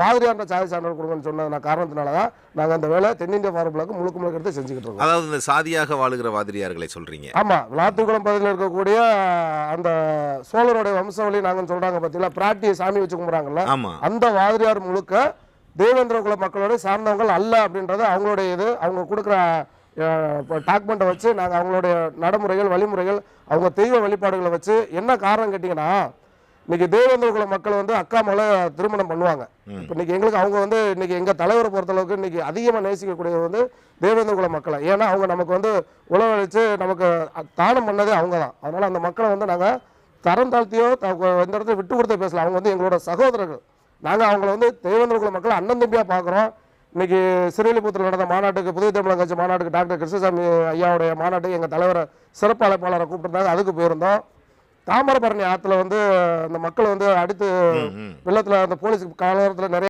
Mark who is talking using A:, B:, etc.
A: மாதிரியான சாதி சான்றிதழ் கொடுங்கன்னு சொன்ன காரணத்தினால தான் நாங்கள் அந்த வேலை தென்னிந்திய ஃபார்வர்ட் பிளாக் முழுக்க எடுத்து செஞ்சுக்கிட்டு இருக்கோம்.
B: அதாவது இந்த சாதியாக வாழுகிற வாதிரியார்களை சொல்றீங்க?
A: ஆமாம், விளாத்திக்குளம் பகுதியில் இருக்கக்கூடிய அந்த சோழருடைய வம்சவழி நாங்கள் சொல்கிறாங்க பார்த்தீங்களா, பிராட்டியை சாமி வச்சு கும்பிட்றாங்கல்ல, அந்த வாதிரியார் முழுக்க தேவேந்திர குல மக்களோட சார்ந்தவங்கள் அல்ல அப்படின்றது அவங்களுடைய இது. அவங்க கொடுக்குற டாக்குமெண்ட்டை வச்சு நாங்கள் அவங்களுடைய நடைமுறைகள் வழிமுறைகள் அவங்க தெய்வ வழிபாடுகளை வச்சு என்ன காரணம் கேட்டிங்கன்னா, இன்னைக்கு தேவேந்திர குல மக்கள் வந்து அக்கா மகளை திருமணம் பண்ணுவாங்க. இப்போ இன்னைக்கு எங்களுக்கு அவங்க வந்து இன்னைக்கு எங்கள் தலைவரை பொறுத்தளவுக்கு இன்னைக்கு அதிகமாக நேசிக்கக்கூடியது வந்து தேவேந்திர குல மக்களை. ஏன்னா அவங்க நமக்கு வந்து உணவளித்து நமக்கு தானம் பண்ணதே அவங்க தான். அதனால் அந்த மக்களை வந்து நாங்கள் தரம் தாழ்த்தியோ எந்த இடத்துல விட்டு கொடுத்த பேசலாம். அவங்க வந்து எங்களோட சகோதரர்கள். நாங்கள் அவங்கள வந்து தேவேந்திர குல மக்களை அண்ணன் தம்பியாக பார்க்குறோம். இன்னைக்கு சிறுவில்லிபுத்தூரில் நடந்த மாநாட்டுக்கு, புதிய தமிழக கட்சி மாநாட்டுக்கு, டாக்டர் கிருஷ்ணசாமி ஐயாவுடைய மாநாட்டுக்கு எங்கள் தலைவரை சிறப்பு அழைப்பாளரை கூப்பிட்டுருந்தாங்க. அதுக்கு போயிருந்தோம். தாமிரபரணி ஆற்றுல வந்து அந்த மக்கள் வந்து அடித்து வெள்ளத்தில் அந்த போலீஸ் காலத்தில் நிறைய